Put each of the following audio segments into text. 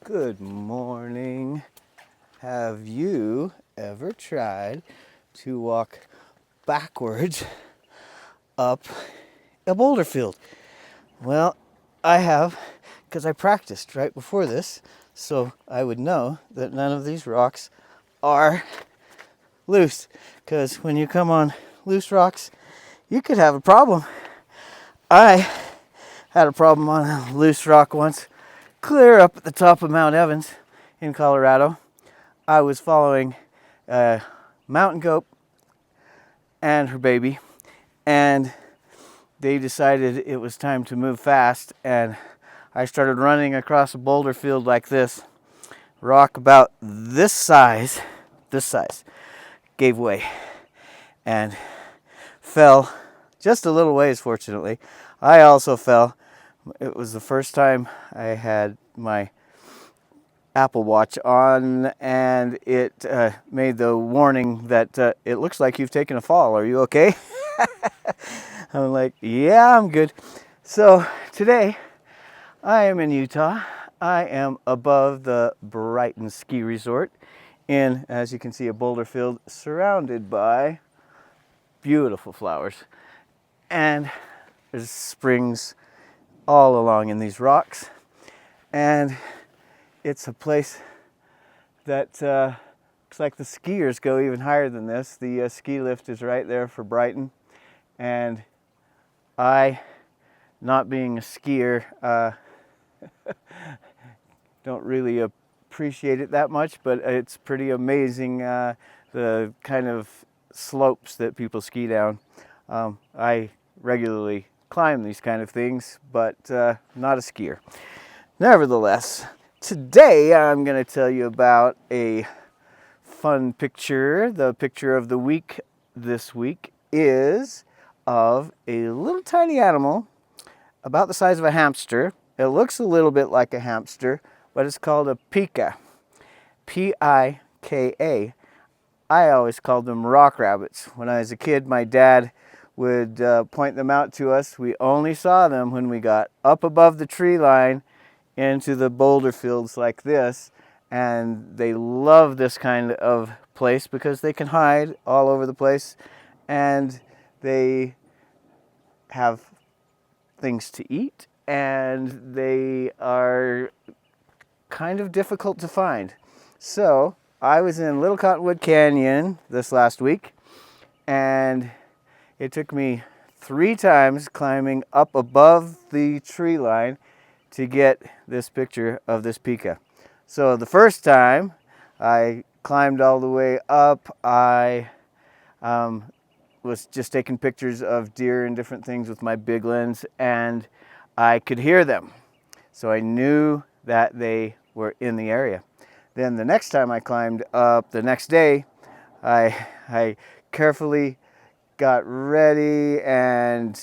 Good morning. Have you ever tried to walk backwards up a boulder field? Well, I have, because I practiced right before this, so I would know that none of these rocks are loose. Because when you come on loose rocks, you could have a problem. I had a problem on a loose rock once, clear up at the top of Mount Evans in Colorado. I was following a mountain goat and her baby, and they decided it was time to move fast, and I started running across a boulder field like this. Rock about this size gave way and fell just a little ways, fortunately. I also fell. It was the first time I had my Apple Watch on, and it made the warning that it looks like you've taken a fall. Are you okay? I'm like, yeah, I'm good. So today I am in Utah. I am above the Brighton Ski Resort in, as you can see, a boulder field surrounded by beautiful flowers. And there's springs all along in these rocks. And it's a place that looks like the skiers go even higher than this. The ski lift is right there for Brighton. And I, not being a skier, don't really appreciate it that much, but it's pretty amazing the kind of slopes that people ski down. I regularly climb these kind of things, but not a skier. Nevertheless, today I'm going to tell you about a fun picture. The picture of the week this week is of a little tiny animal about the size of a hamster. It looks a little bit like a hamster, but it's called a Pika. P-I-K-A. I always called them rock rabbits. When I was a kid, my dad would point them out to us. We only saw them when we got up above the tree line into the boulder fields like this, and they love this kind of place because they can hide all over the place, and they have things to eat, and they are kind of difficult to find. So I was in Little Cottonwood Canyon this last week, and it took me 3 times climbing up above the tree line to get this picture of this Pika. So the first time I climbed all the way up, I was just taking pictures of deer and different things with my big lens, and I could hear them. So I knew that they were in the area. Then the next time I climbed up, the next day, I carefully got ready, and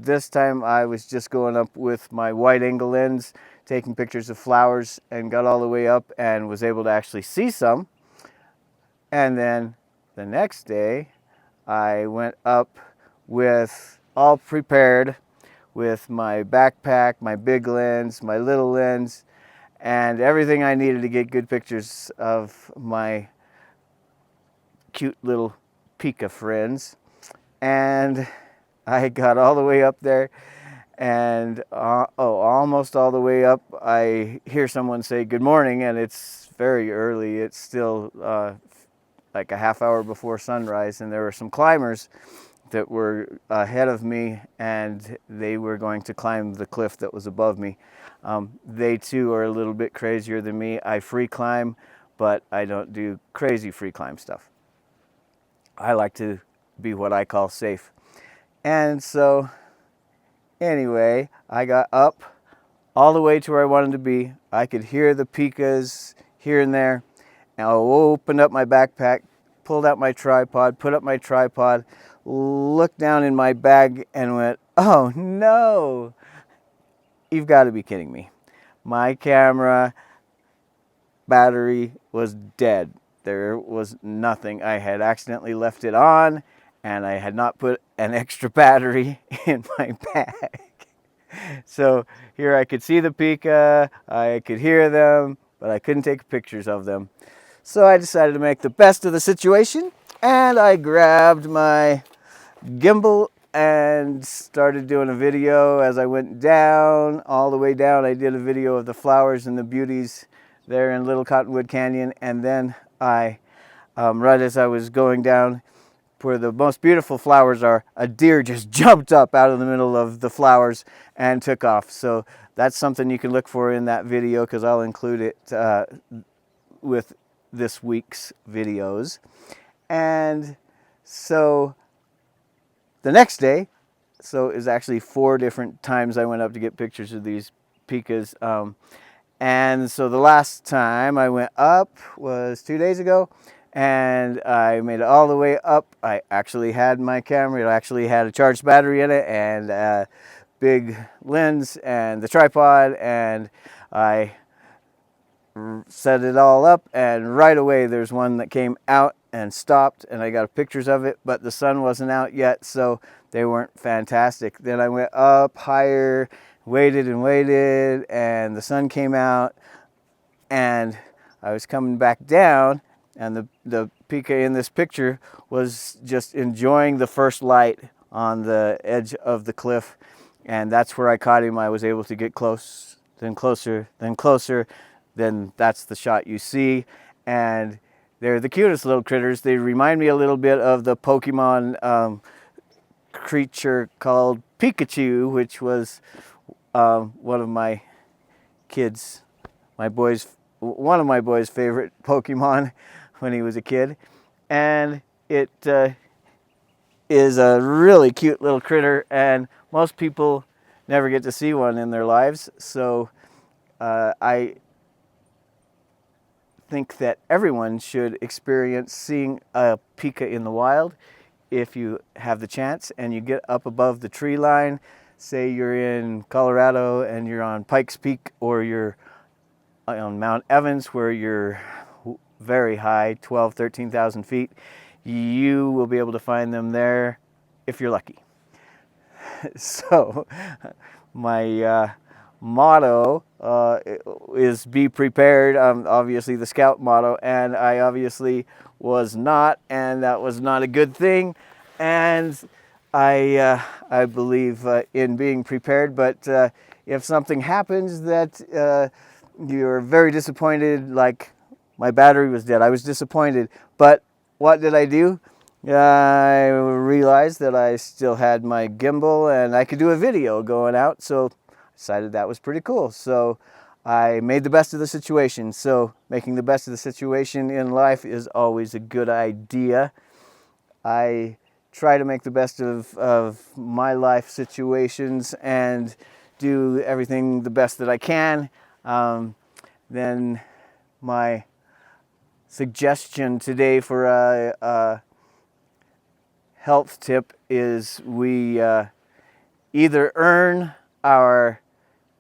this time I was just going up with my wide angle lens, taking pictures of flowers, and got all the way up and was able to actually see some. And then the next day I went up with all prepared with my backpack, my big lens, my little lens, and everything I needed to get good pictures of my cute little Pika friends. And I got all the way up there, and almost all the way up, I hear someone say good morning, and it's very early. It's still like a half hour before sunrise, and there were some climbers that were ahead of me, and they were going to climb the cliff that was above me. They too are a little bit crazier than me. I free climb, but I don't do crazy free climb stuff. I like to be what I call safe. And so anyway, I got up all the way to where I wanted to be. I could hear the Pikas here and there. And I opened up my backpack, pulled out my tripod, put up my tripod, looked down in my bag and went, oh no, you've got to be kidding me. My camera battery was dead. There was nothing. I had accidentally left it on, and I had not put an extra battery in my bag. So here I could see the Pika, I could hear them, but I couldn't take pictures of them. So I decided to make the best of the situation, and I grabbed my gimbal and started doing a video as I went down, all the way down. I did a video of the flowers and the beauties there in Little Cottonwood Canyon, and then right as I was going down where the most beautiful flowers are, a deer just jumped up out of the middle of the flowers and took off. So that's something you can look for in that video, because I'll include it with this week's videos. And so the next day, so it was actually 4 different times I went up to get pictures of these Pikas. And so the last time I went up was 2 days ago, and I made it all the way up. I actually had my camera, it actually had a charged battery in it, and a big lens, and the tripod, and I set it all up, and right away there's one that came out and stopped, and I got pictures of it, but the sun wasn't out yet, so they weren't fantastic. Then I went up higher, waited and waited, and the sun came out, and I was coming back down, and the Pika in this picture was just enjoying the first light on the edge of the cliff, and that's where I caught him. I was able to get close, then closer, then closer. Then that's the shot you see, and they're the cutest little critters. They remind me a little bit of the Pokemon creature called Pikachu, which was one of my kids, one of my boys' favorite Pokemon when he was a kid, and it is a really cute little critter, and most people never get to see one in their lives. So I think that everyone should experience seeing a Pika in the wild if you have the chance and you get up above the tree line. Say you're in Colorado and you're on Pikes Peak, or you're on Mount Evans where you're very high, 12, 13,000 feet. You will be able to find them there if you're lucky. So my motto is be prepared. Obviously the scout motto, and I obviously was not, and that was not a good thing. And I believe in being prepared, but if something happens that you're very disappointed, like my battery was dead, I was disappointed, but what did I do? I realized that I still had my gimbal and I could do a video going out, so decided that was pretty cool. So I made the best of the situation. So making the best of the situation in life is always a good idea. I try to make the best of my life situations and do everything the best that I can. Then my suggestion today for a health tip is we either earn our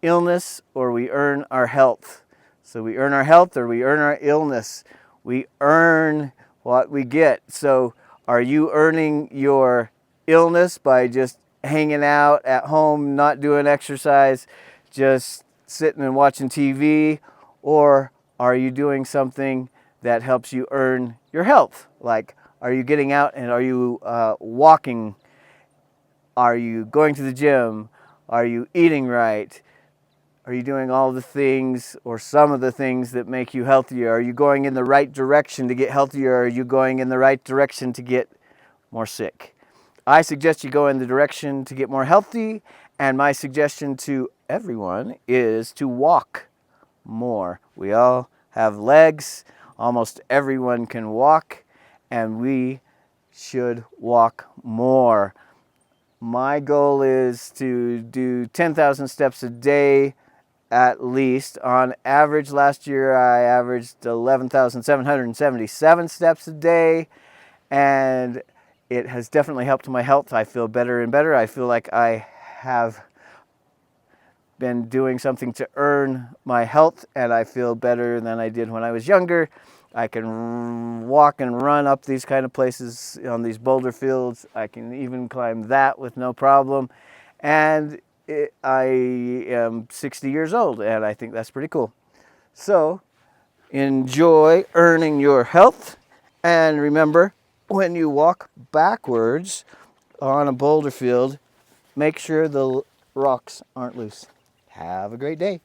illness or we earn our health. So we earn our health or we earn our illness. We earn what we get. So are you earning your illness by just hanging out at home, not doing exercise, just sitting and watching TV? Or are you doing something that helps you earn your health? Like, are you getting out and are you walking? Are you going to the gym? Are you eating right? Are you doing all the things or some of the things that make you healthier? Are you going in the right direction to get healthier? Or are you going in the right direction to get more sick? I suggest you go in the direction to get more healthy, and my suggestion to everyone is to walk more. We all have legs. Almost everyone can walk, and we should walk more. My goal is to do 10,000 steps a day at least. On average, last year I averaged 11,777 steps a day, and it has definitely helped my health. I feel better and better. I feel like I have been doing something to earn my health, and I feel better than I did when I was younger. I can walk and run up these kind of places on these boulder fields. I can even climb that with no problem. And I am 60 years old, and I think that's pretty cool. So enjoy earning your health, and remember, when you walk backwards on a boulder field, make sure the rocks aren't loose. Have a great day.